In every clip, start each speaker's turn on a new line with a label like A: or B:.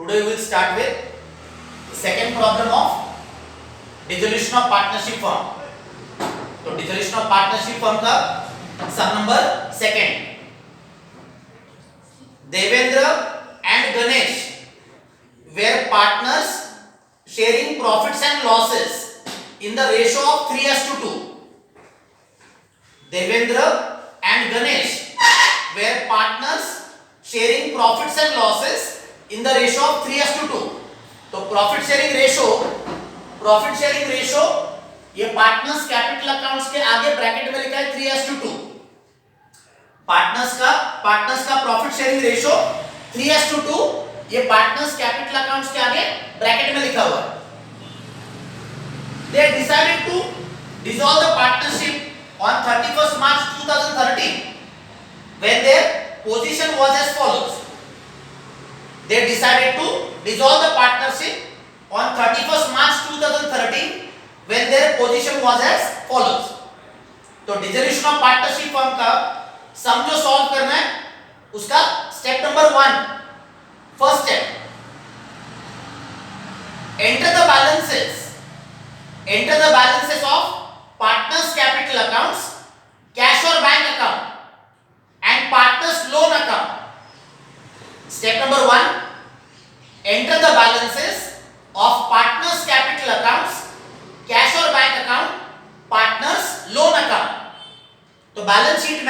A: Today we will start with the second problem of dissolution of partnership firm. तो dissolution of partnership firm का sum number second. Devendra and Ganesh were partners sharing profits and losses in the ratio of 3:2. Devendra and Ganesh were partners sharing profits and losses in the ratio of 3:2. तो profit sharing ratio ये partners capital accounts के आगे bracket में लिखा है 3:2. Partners का profit sharing ratio 3:2 ये partners capital accounts के आगे ब्रैकेट में लिखा हुआ है. They decided to dissolve the partnership on 31st March 2013 when their position was as follows. They decided to dissolve the partnership on 31st March 2013 when their position was as follows. तो dissolution of partnership firm का सम जो solve करना है उसका step number 1. First step, enter the balances of partners capital accounts, cash or bank account and partners loan account. Step number 1, enter the balances of partners capital accounts, cash or bank account, partners loan account. तो balance sheet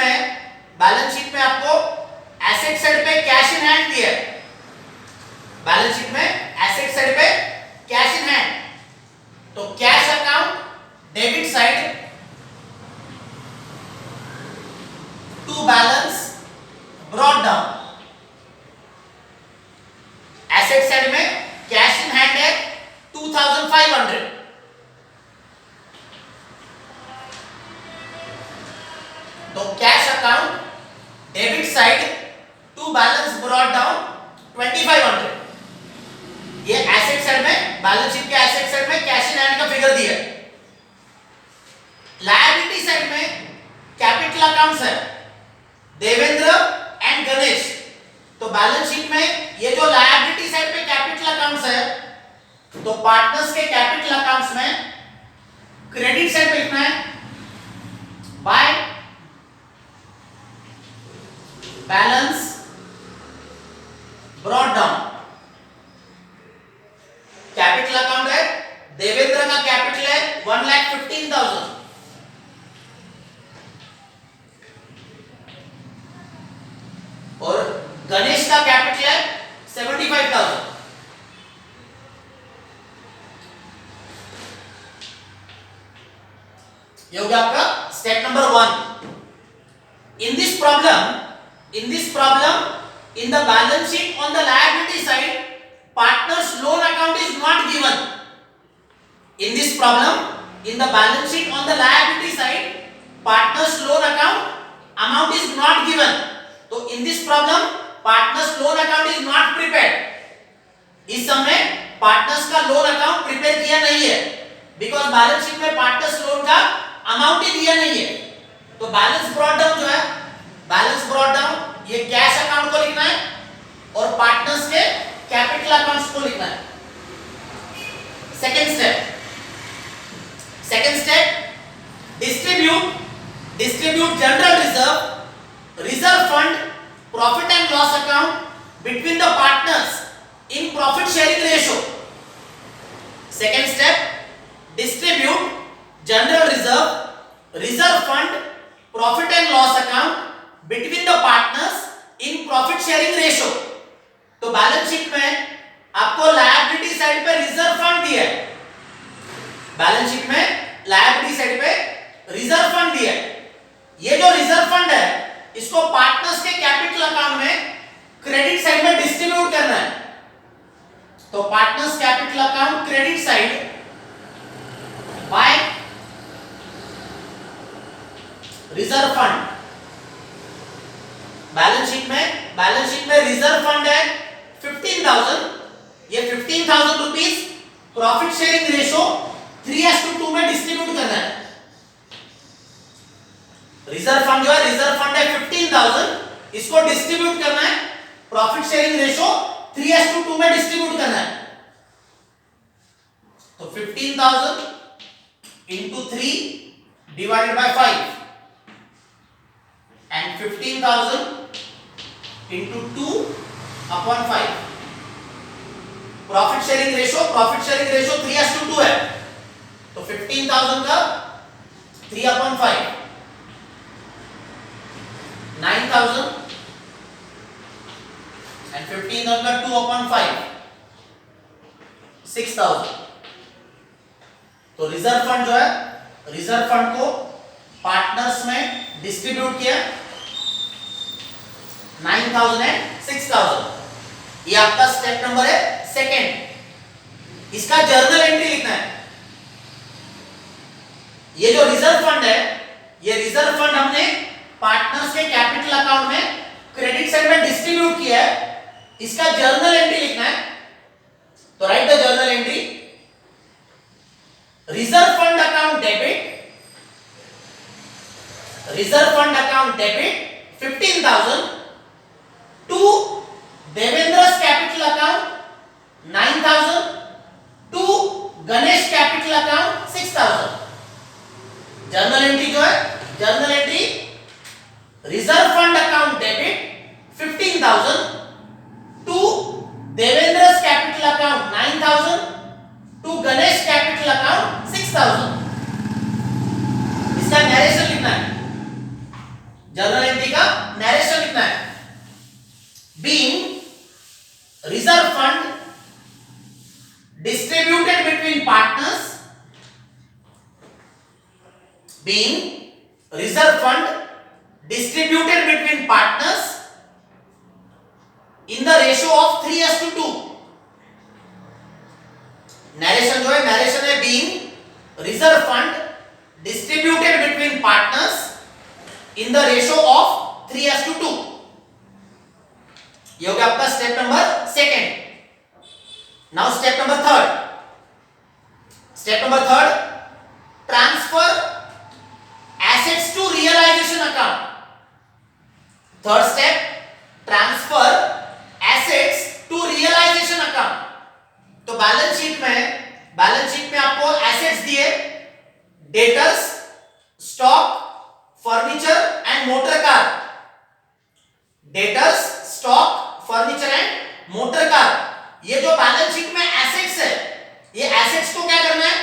A: में आपको asset side पे cash in hand दिया है. Balance sheet में asset side पे cash in hand, तो cash account debit side to balance brought down. Asset side में कैश इन हैंड है 2500. तो cash account debit side to balance brought down 2500. ये asset side में, बैलेंस शीट के asset side में cash in hand का figure दिया है. लायबिलिटी साइड में कैपिटल अकाउंट्स है देवेंद्र एंड गणेश. तो बैलेंस शीट में ये जो लायबिलिटी साइड पे कैपिटल अकाउंट्स है, तो पार्टनर्स के कैपिटल अकाउंट्स में क्रेडिट साइड पे लिखना है by balance brought down. Capital account है देवेंद्र का कैपिटल है 1,15,000 और गणेश का कैपिटल है 75,000. ये हो गया आपका step number 1. In this problem in the balance sheet on the liability side partners loan account is not given. In this problem in the balance sheet on the liability side partners loan account amount is not given. तो in this problem partners loan account is not prepared. इस समय partners का loan account prepare किया नहीं है because balance sheet में partners loan का amount ही दिया नहीं है. तो बैलेंस ब्रॉट डाउन जो है, बैलेंस ब्रॉट डाउन ये कैश अकाउंट को लिखना है और पार्टनर्स के कैपिटल अकाउंट्स को लिखना है. Second step, distribute general reserve fund, profit and loss account between the partners in profit sharing ratio. Second step, distribute general reserve fund, profit and loss account between the partners in profit sharing ratio. तो balance sheet में आपको liability side पे reserve fund दिया है. Balance sheet में liability side पे reserve fund दिया है. ये जो रिजर्व फंड है इसको पार्टनर्स के कैपिटल अकाउंट में क्रेडिट साइड में डिस्ट्रीब्यूट करना है. तो partners capital account credit side bye reserve fund. Balance sheet में रिजर्व फंड है 15,000. ये 15,000 रुपीस प्रॉफिट शेयरिंग रेशियो 3:2 में डिस्ट्रीब्यूट करना है. रिजर्व फंड जो है, रिजर्व फंड है 15,000, इसको डिस्ट्रीब्यूट करना है प्रॉफिट शेयरिंग रेशियो 3:2 में डिस्ट्रीब्यूट करना है। तो 15,000 into 3 divided by 5 and 15,000 into 2 upon 5। Profit sharing ratio 3:2 है। तो 15,000 का 3 upon 5 9,000 and 15,000 का 2 upon 5 6,000। तो रिजर्व फंड जो है, रिजर्व फंड को पार्टनर्स में डिस्ट्रीब्यूट किया 9,000 एंड 6,000। ये आपका स्टेप नंबर है सेकेंड। इसका जर्नल एंट्री लिखना है। ये जो रिजर्व फंड है, ये रिजर्व फंड हमने पार्टनर्स के कैपिटल अकाउंट में क्रेडिट साइड में डिस्ट्रीब्यूट किया है। इसका जर्नल एंट्री लिखना है। तो write the journal entry. Reserve fund account debit, reserve fund account debit 15,000 to Devendra's capital account 9,000 to Ganesh capital account 6,000। Journal entry जो है, journal entry reserve fund account debit 15,000 to Devendra's capital account 9,000 to Ganesh capital account 6,000। इसका narration लिखना है। Journal entry का narration लिखना है। Being reserve fund distributed between partners, being reserve fund distributed between partners in the ratio of 3:2। Narration जो है, narration है being reserve fund distributed between partners in the ratio of 3:2। ये हो गया आपका step number second. Now step number third. Step number third, transfer assets to realization account। Third step, transfer assets to realization account। तो balance sheet में आपको assets दिए, debtors, stock, furniture and motor car. Debtors, stock, furniture and motor car. ये जो balance sheet में assets है, ये assets को क्या करना है,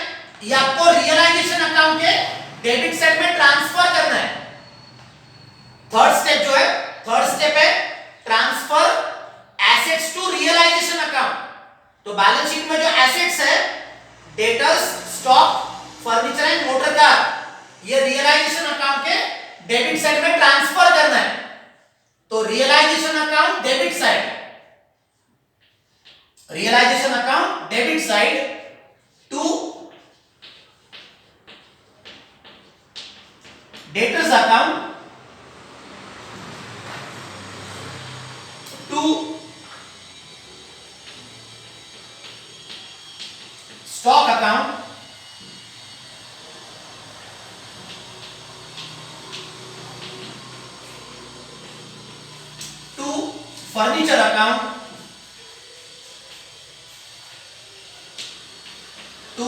A: ये आपको रियलाइजेशन अकाउंट के डेबिट साइड में ट्रांसफर करना है। थर्ड स्टेप जो है, थर्ड स्टेप है transfer assets to realisation account. तो बैलेंस शीट में जो एसेट्स है, debtors, stock, furniture and motor car, ये रियलाइजेशन अकाउंट के डेबिट साइड में ट्रांसफर करना है। तो realisation account debit side, realisation account debit side to debtors account to stock account to furniture account to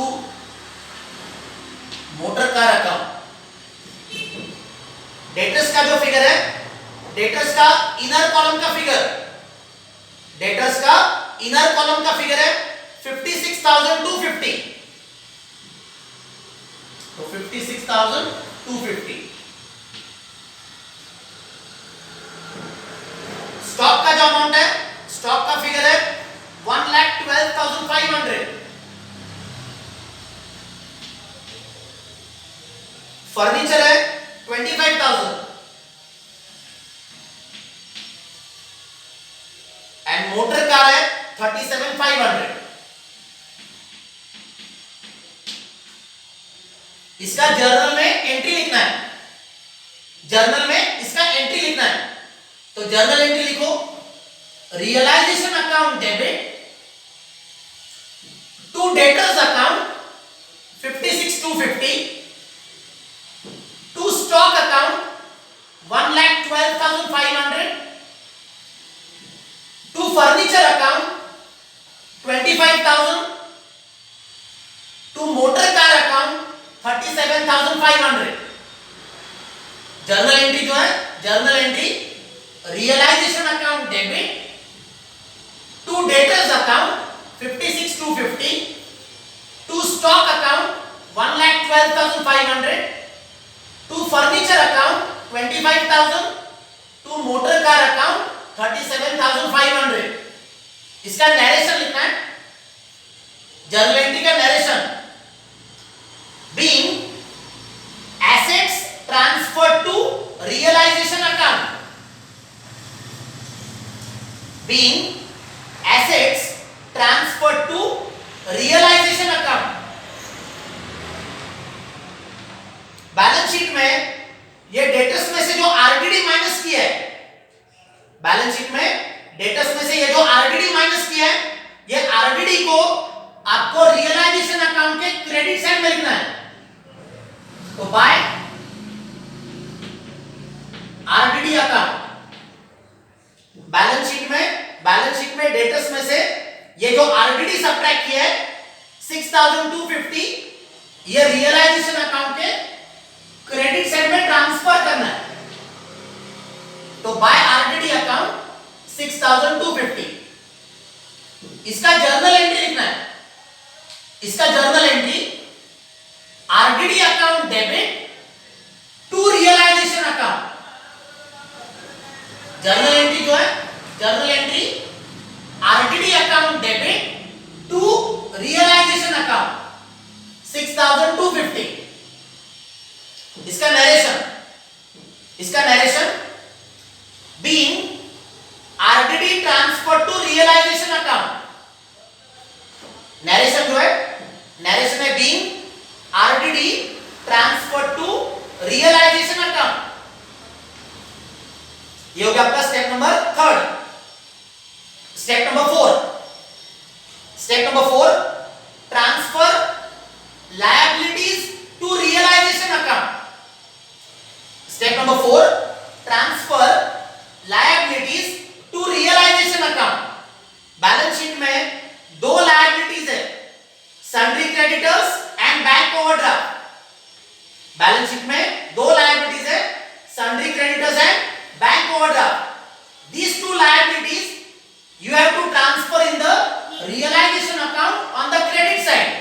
A: motor car account। Debtors का जो figure है, debtors का इनर कॉलम का फिगर, डेटर्स का इनर कॉलम का फिगर है 56,250। तो 56,250। Stock का जो अमाउंट है, स्टॉक का फिगर है 1,12,500। फर्नीचर है 25,000 एंड मोटर कार है 37,500। इसका जर्नल में एंट्री लिखना है, जर्नल में इसका एंट्री लिखना है। तो जर्नल एंट्री लिखो, realisation account debit to debtors account 56,250 to stock account 1,12,500 to furniture account 25,000 to motor car account 37,500. Journal entry जो है, journal entry realisation account debit to debtors account 56,250, to stock account 1,12,500, to furniture account 25,000, to motor car account 37,500. इसका narration लिखना है, journal entry का narration. Being assets transferred to realization account, being assets transferred to realization account. Balance sheet में ये debtors में से जो RDD minus किया है, बैलेंस शीट में डेटर्स में से ये जो आरडीडी माइनस किया है, ये आरडीडी को आपको रियलाइजेशन अकाउंट के क्रेडिट साइड में लिखना है. तो by RDD account, balance sheet में डेटर्स में से ये जो आरडीडी सब्ट्रैक्ट किया है 6,250, ये रियलाइजेशन अकाउंट के क्रेडिट साइड में ट्रांसफर करना है. तो बाय आरडीडी अकाउंट 6,250. इसका जर्नल एंट्री लिखना है, इसका journal entry RDD account debit to realisation account. Journal entry जो है, journal entry RDD account debit to realisation account 6,250. इसका narration being RDD transfer to realisation account. Narration जो है, narration है being RDD transfer to realisation account. ये हो गया आपका step number 3. Step number 4 transfer liabilities to realisation account. Step number 4 transfer liabilities to realisation account. Balance sheet में दो liabilities है, sundry creditors and bank overdraft. Balance sheet में दो liabilities है, sundry creditors and bank overdraft. These two liabilities you have to transfer in the realization account on the credit side.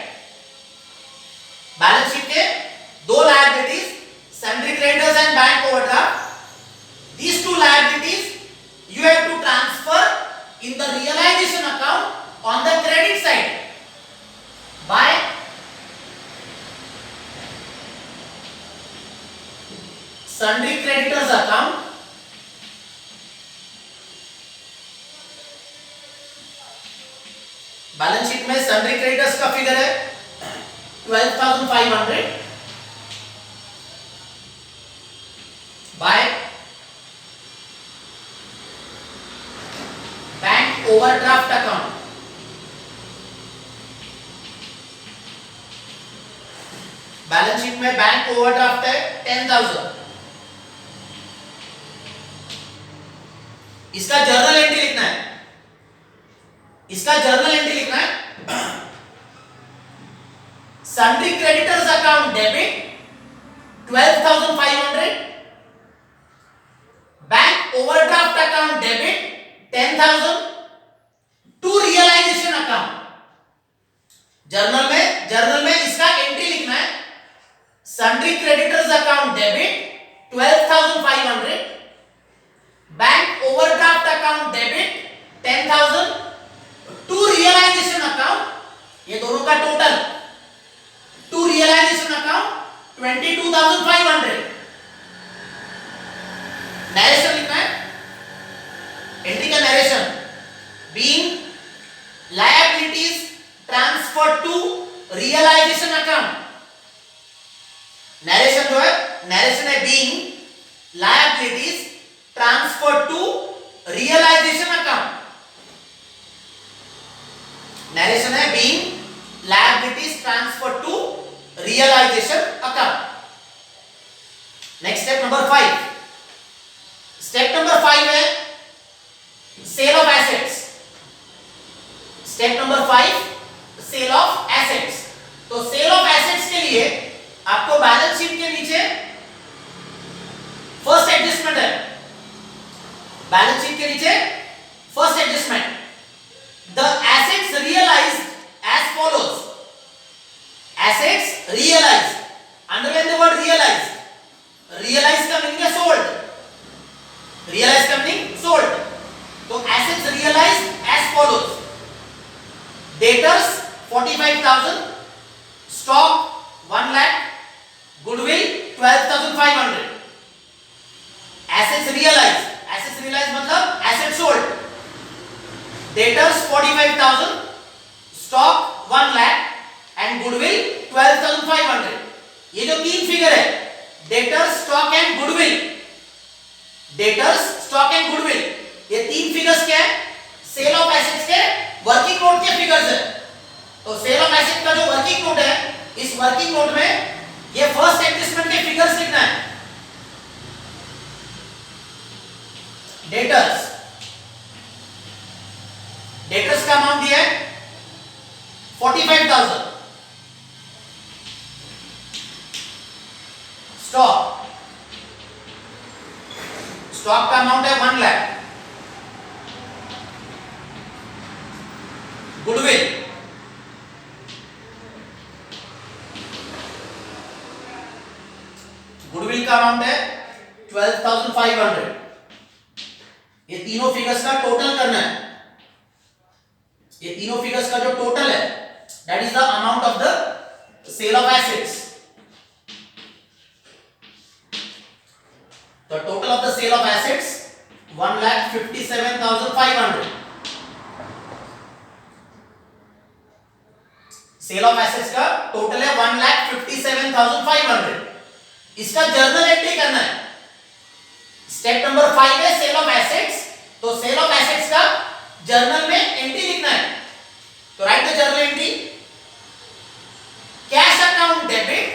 A: Balance sheet के दो liabilities, sundry creditors and bank overdraft. These two liabilities you have to transfer in the realization account on the credit side by sundry creditors account balance sheet में sundry creditors का figure है 12,500 by bank overdraft account. Balance sheet में bank overdraft है 10,000. इसका journal entry लिखना है, इसका journal entry लिखना है. Sundry creditors account debit 12,500, bank overdraft account debit 10,000 to realisation account. Journal में इसका एंट्री लिखना है, sundry creditors account debit 12,500, bank overdraft account debit 10,000 to realisation account. ये दोनों का total to realisation account 22,500. Narration लिखना है, एंट्री का narration being liabilities transfer to realisation account. Narration जो है, नरेशन है being liabilities transfer to realisation account. Narration है being liabilities transfer to realisation account. Next step number 5. Step number 5 है sale of assets. Step number 5 sale of assets. तो sale of assets के लिए आपको balance sheet के नीचे first adjustment है। Balance sheet के नीचे first adjustment, the assets realised as follows. Assets realised, underline the word realised. Realise का मीनिंग है सोल्ड। रियलाइज का मीनिंग सोल्ड। तो assets realised as follows, debtors 45,000, stock 1 lakh, goodwill 12,500। Assets realised, assets realised मतलब asset sold. Debtors 45,000, stock 1 lakh and goodwill 12,500। ये जो तीन figure है, debtors, stock and goodwill, debtors, stock and goodwill, ये तीन फिगर्स क्या है? सेल ऑफ एसेट्स के वर्किंग नोट के फिगर्स है। तो सेल ऑफ एसेट का जो वर्किंग नोट है, इस वर्किंग नोट में ये फर्स्ट एडजस्टमेंट के फिगर्स लिखना है। डेटर्स, डेटर्स का अमाउंट दिया है 45,000, स्टॉक, स्टॉक का अमाउंट है 1 लाख, गुडविल, गुडविल का अमाउंट है 12,500। ये तीनों फिगर्स का टोटल करना है। ये तीनों फिगर्स का जो टोटल है, that is the amount of the sale of assets. The total of the sale of assets 1,57,500. Sale of assets का टोटल है 1,57,500। इसका जर्नल एंट्री करना है। स्टेप नंबर 5 है सेल ऑफ एसेट्स। तो सेल ऑफ एसेट्स का journal में entry लिखना है। तो write the journal entry, cash account debit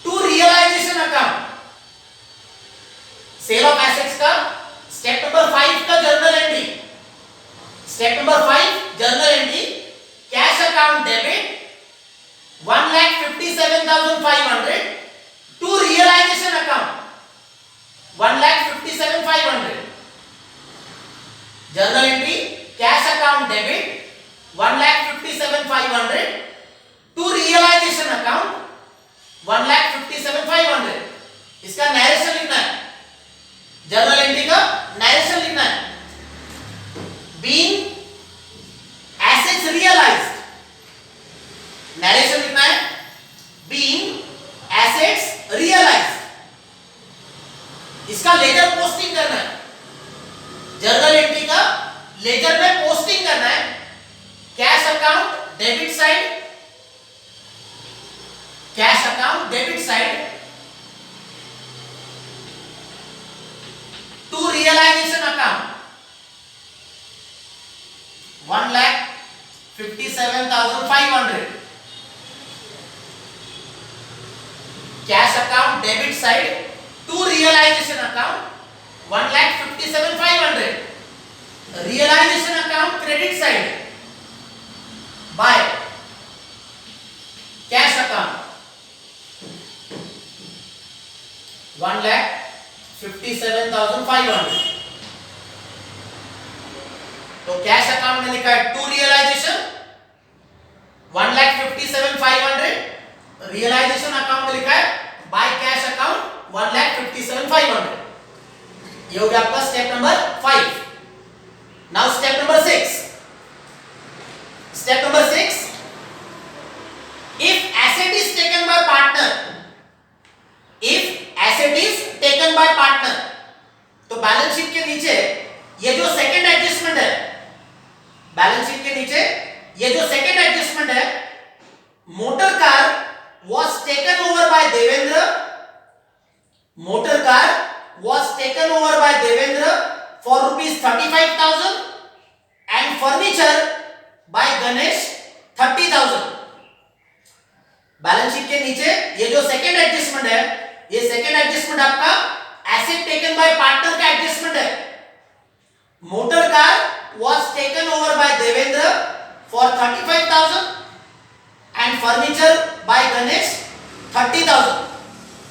A: to realisation account. Sale of assets का स्टेप नंबर 5 का journal entry, step number 5 journal entry, cash account debit 1,57,500 to realisation account 1,57,500। Journal entry, cash account debit 1,57,500 to realisation account 1,57,500। इसका narration लिखना है। Journal entry का narration लिखना है। Being assets realised, narration लिखना है। बीइंग एसेट्स रियलाइज्ड, इसका ledger posting करना है। जर्नल एंट्री का लेजर में पोस्टिंग करना है। Cash account debit side, cash account debit side to realisation account 1,57,500। Cash account debit side to realisation account 1,57,500। Realisation account credit side by cash account 1,57,500। तो cash account में लिखा है to realisation 1,57,500, realisation account में लिखा है bye cash account 1,57,500। ये हो गया आपका step number 5। Now step number 6। Step number 6, if asset is taken by partner, if asset is taken by partner, तो बैलेंस शीट के नीचे ये जो सेकंड एडजस्टमेंट है, बैलेंस शीट के नीचे ये जो सेकंड एडजस्टमेंट है, motor car was taken over by Devendra, motor car was taken over by Devendra for rupees 35,000 and furniture by Ganesh 30,000। Balance sheet के नीचे ये जो सेकंड एडजस्टमेंट है, ये सेकंड एडजस्टमेंट आपका एसेट टेकन बाय पार्टनर का adjustment है। Motor car was taken over by Devendra for 35,000 and furniture by Ganesh 30,000.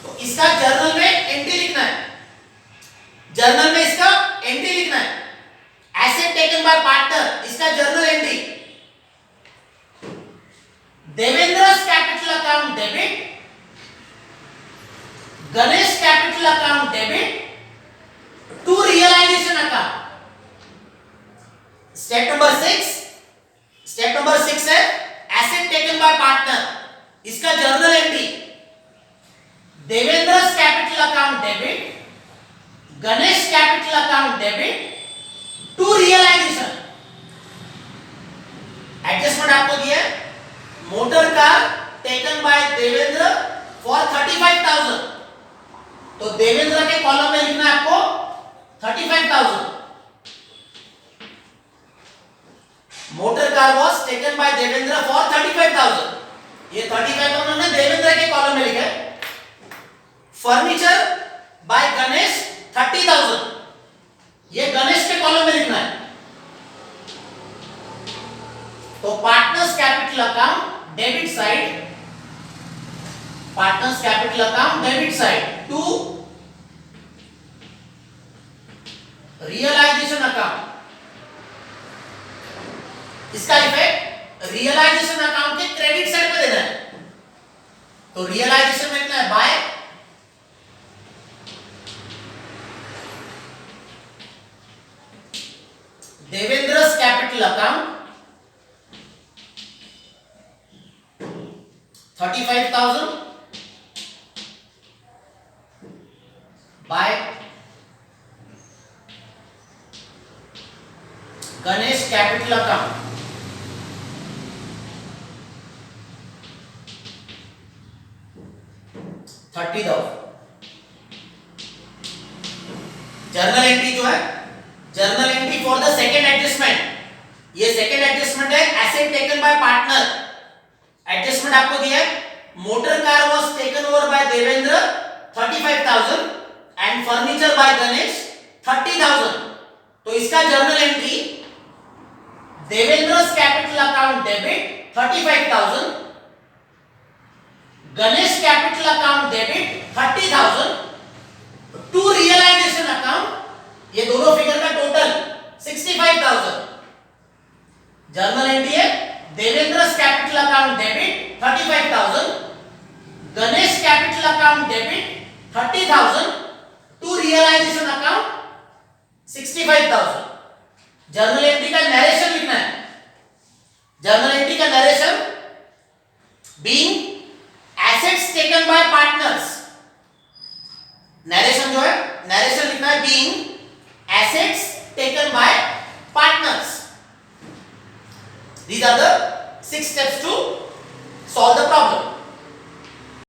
A: तो इसका जर्नल में एंट्री लिखना है, जर्नल में इसका एंट्री लिखना है. एसेट टेकन बाय पार्टनर, इसका journal entry. Devendra's capital account debit, Ganesh capital account debit to realization account. Step number 6. Step number 6 है asset taken by partner. इसका journal entry. Devendra's capital account debit, Ganesh capital account debit to realization. Adjustment आपको दिया है. Motor car taken by Devendra for 35,000. तो देवेंद्र के column में लिखना है आपको 35,000. Motor car was taken by Devendra for 35,000. ये 35,000 उन्होंने देवेंद्र के कॉलम में लिखा है. Furniture by Ganesh 30,000. ये गणेश के कॉलम में लिखना है. तो partners capital account debit side, partners capital account debit side to realisation account. इसका इफेक्ट रियलाइजेशन अकाउंट के क्रेडिट साइड पे देना है. तो रियलाइजेशन में लिखना है by Devendra's capital account 35,000 by Ganesh capital account. Journal entry जो है, journal entry for the second adjustment. ये सेकेंड एडजस्टमेंट है asset taken by partner. Adjustment आपको दिया है. Motor car was taken over by Devendra 35,000 and furniture by Ganesh 30,000. तो इसका journal entry Devendra's capital account debit 35,000, Ganesh capital account debit 30,000 to realisation account. ये दोनों figure का टोटल 65,000. जर्नल एंट्री है Devendra's capital account debit 35,000, Ganesh capital account debit 30,000 to realisation account 65,000. Journal entry का narration लिखना है. Journal entry का narration being assets taken by partners. Narration जो है, नरेशन लिखना है being assets taken by partners. These are the 6 steps to solve the problem.